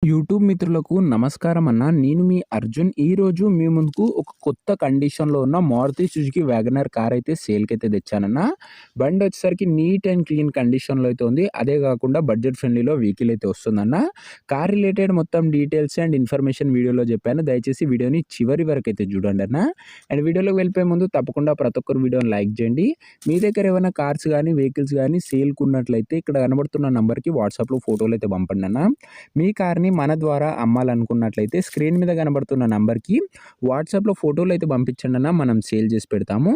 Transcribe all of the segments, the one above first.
YouTube మిత్రులకు నమస్కారం అన్న. నేను మీ అర్జున్. ఈరోజు మీ ముందుకు ఒక కొత్త కండిషన్‌లో ఉన్న మారుతి సుజుకి వ్యాగనర్ కార్ అయితే సేల్‌కైతే తెచ్చానన్న. బండి వచ్చేసరికి నీట్ అండ్ క్లీన్ కండిషన్‌లో అయితే ఉంది. అదే కాకుండా బడ్జెట్ ఫ్రెండ్లీలో వెహికల్ అయితే వస్తుందన్న. కార్ రిలేటెడ్ మొత్తం డీటెయిల్స్ అండ్ ఇన్ఫర్మేషన్ వీడియోలో చెప్పాను. దయచేసి వీడియోని చివరి వరకు అయితే చూడండి అన్న. అండ్ వీడియోలోకి వెళ్ళిపోయే ముందు తప్పకుండా ప్రతి ఒక్కరు వీడియోని లైక్ చేయండి. మీ దగ్గర ఏమైనా కార్స్ గానీ, వెహికల్స్ గానీ సేల్‌కి ఉన్నట్లయితే ఇక్కడ కనబడుతున్న నంబర్‌కి వాట్సాప్‌లో ఫోటోలు అయితే పంపండి అన్న. మీ కార్‌ని మన ద్వారా అమ్మాలనుకున్నట్లయితే స్క్రీన్ మీద కనబడుతున్న నంబర్‌కి వాట్సాప్‌లో ఫోటోలు అయితే పంపించండి అన్న. మనం సేల్ చేసి పెడతాము.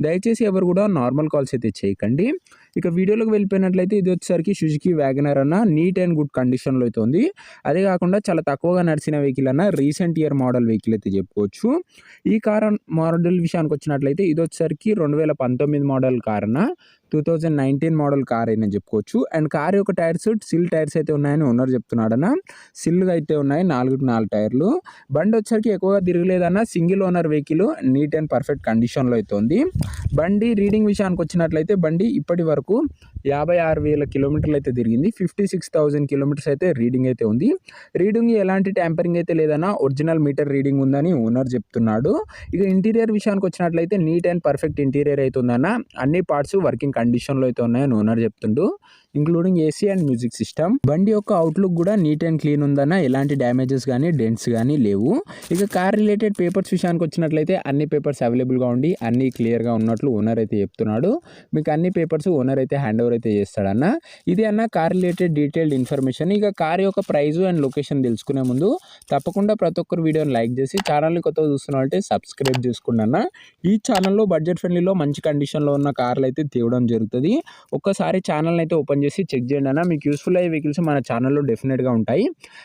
దయచేసి ఎవరు కూడా నార్మల్ కాల్స్ అయితే చేయకండి. ఇక వీడియోలోకి వెళ్ళిపోయినట్లయితే ఇది వచ్చేసరికి సుజుకి వ్యాగనర్ అన్న. నీట్ అండ్ గుడ్ కండిషన్‌లో అయితే ఉంది. అదే కాకుండా చాలా తక్కువగా నడిచిన వెహికల్ అన్న. రీసెంట్ ఇయర్ మోడల్ వెహికల్ అయితే చెప్పుకోవచ్చు. ఈ కార్ మోడల్ విషయానికి వచ్చినట్లయితే ఇది వచ్చేసరికి 2019 మోడల్ కార్ అన్న. 2019 మోడల్ కార్ అయినా చెప్పుకోవచ్చు. అండ్ కార్ యొక్క టైర్స్ సిల్ టైర్స్ అయితే ఉన్నాయని ఓనర్ చెప్తున్నాడన్న. సిల్లుగా అయితే ఉన్నాయి 4 టైర్లు. బండి వచ్చేసరికి ఎక్కువగా తిరగలేదన్న. Single owner vehicle neat and perfect కండిషన్‌లో అయితే ఉంది. బండి రీడింగ్ విషయానికి వచ్చినట్లయితే బండి ఇప్పటి వరకు 56,000 కిలోమీటర్లు అయితే తిరిగింది. 56,000 కిలోమీటర్స్ అయితే రీడింగ్ అయితే ఉంది. రీడింగ్ ఎలాంటి ట్యాంపరింగ్ అయితే లేదన్న. ఒరిజినల్ మీటర్ రీడింగ్ ఉందని ఓనర్ చెప్తున్నాడు. ఇక ఇంటీరియర్ విషయానికి వచ్చినట్లయితే నీట్ అండ్ పర్ఫెక్ట్ ఇంటీరియర్ అయితే ఉందన్న. అన్ని పార్ట్స్ వర్కింగ్ కండిషన్‌లో అయితే ఉన్నాయని ఓనర్ చెప్తుండు. Including AC and music system. బండి యొక్క అవుట్లుక్ కూడా నీట్ అండ్ క్లీన్ ఉందన్న. ఎలాంటి డ్యామేజెస్ కానీ డెంట్స్ కానీ లేవు. ఇక కార్ రిలేటెడ్ పేపర్స్ విషయానికి వచ్చినట్లయితే అన్ని పేపర్స్ అవైలబుల్గా ఉండి అన్ని క్లియర్గా ఉన్నట్లు ఓనర్ అయితే చెప్తున్నాడు. మీకు అన్ని పేపర్స్ ఓనర్ అయితే హ్యాండ్ ఓవర్ అయితే చేస్తాడన్న. ఇది అన్న కార్ రిలేటెడ్ డీటెయిల్డ్ ఇన్ఫర్మేషన్. ఇక కార్ యొక్క ప్రైస్ అండ్ లొకేషన్ తెలుసుకునే ముందు తప్పకుండా ప్రతి ఒక్కరు వీడియోని లైక్ చేసి ఛానల్ని కొత్తగా చూస్తున్నట్టే సబ్స్క్రైబ్ చేసుకోండి అన్న. ఈ ఛానల్లో బడ్జెట్ ఫ్రెండ్లీలో మంచి కండిషన్లో ఉన్న కార్లు అయితే తేవడం జరుగుతుంది. ఒక్కసారి ఛానల్ని అయితే ఓపెన్ చేసి చెక్ చేయండి అన్న. మీకు యూస్ఫుల్ అయ్యే వెహికల్స్ మన ఛానల్లో డెఫినెట్గా ఉంటాయి.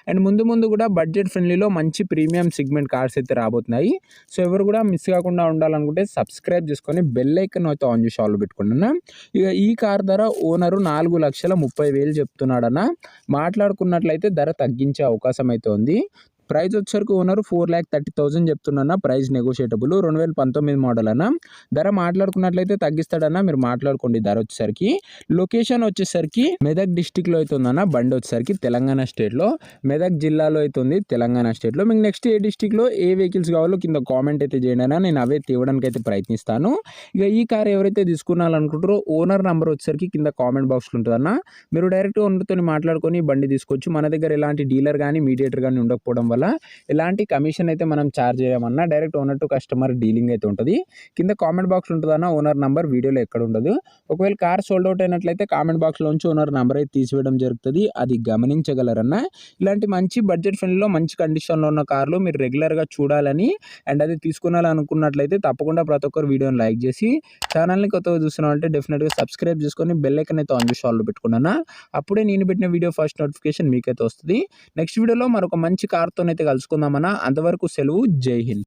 అండ్ ముందు కూడా బడ్జెట్ ఫ్రెండ్లీలో మంచి ప్రీమియం సెగ్మెంట్ కార్స్ అయితే రాబోతున్నాయి. సో ఎవరు కూడా మిస్ కాకుండా ఉండాలనుకుంటే సబ్స్క్రైబ్ చేసుకొని బెల్ ఐకాన్ అయితే ఆన్ చేసి ఆల్ పెట్టుకోండి అన్న. ఇక ఈ కార్ ధర ఓనరు 4,30,000 చెప్తున్నాడన్న. మాట్లాడుకున్నట్లయితే ధర తగ్గించే అవకాశం అయితే ఉంది. ప్రైస్ వచ్చేసరికి ఓనరు 4,30,000 చెప్తున్నా. ప్రైస్ నెగోషియేటబుల్. 2019 మోడల్ అన్న. ధర మాట్లాడుకున్నట్లయితే తగ్గిస్తాడన్న. మీరు మాట్లాడుకోండి ధర వచ్చేసరికి. లొకేషన్ వచ్చేసరికి మెదక్ డిస్టిక్లో అయితే ఉందన్న. బండి వచ్చేసరికి తెలంగాణ స్టేట్లో మెదక్ జిల్లాలో అయితే ఉంది. తెలంగాణ స్టేట్లో మీకు నెక్స్ట్ ఏ డిస్టిక్లో ఏ వెహికల్స్ కావాలో కింద కామెంట్ అయితే చేయండి అన్న. నేను అవే తేవడానికి అయితే ప్రయత్నిస్తాను. ఇక ఈ కార్ ఎవరైతే తీసుకోవాలనుకుంటారో ఓనర్ నెంబర్ వచ్చేసరికి కింద కామెంట్ బాక్స్లో ఉంటుందన్న. మీరు డైరెక్ట్ ఓనర్తో మాట్లాడుకొని బండి తీసుకోవచ్చు. మన దగ్గర ఎలాంటి డీలర్ కానీ మీడియేటర్ కానీ ఉండకపోవడం వల్ల ఎలాంటి కమిషన్ అయితే మనం ఛార్జ్ చేయమన్నా direct owner to customer dealing అయితే ఉంటుంది. కింద కామెంట్ బాక్స్ ఉంటుందన్న. ఓనర్ నంబర్ వీడియోలో ఎక్కడ ఉండదు. ఒకవేళ కార్ సోల్డ్ అవుట్ అయినట్లయితే కామెంట్ బాక్స్లోంచి ఓనర్ నంబర్ అయితే తీసివేయడం జరుగుతుంది. అది గమనించగలరన్న. ఇలాంటి మంచి బడ్జెట్ ఫ్రెండ్లీలో మంచి కండిషన్లో ఉన్న కార్లు మీరు రెగ్యులర్గా చూడాలని అండ్ అది తీసుకోవాలనుకున్నట్లయితే తప్పకుండా ప్రతి ఒక్కరు వీడియోని లైక్ చేసి ఛానల్ని కొత్తగా చూస్తున్నారంటే డెఫినెట్గా సబ్స్క్రైబ్ చేసుకొని బెల్ ఐకాన్ అయితే ఆన్ చేసి ఆల్లో పెట్టుకున్నాను. అప్పుడే నేను పెట్టిన వీడియో ఫస్ట్ నోటిఫికేషన్ మీకైతే వస్తుంది. నెక్స్ట్ వీడియోలో మరొక మంచి కార్తో అయితే కలుసుకుందామన్నా. అంతవరకు సెలవు. జై హింద్.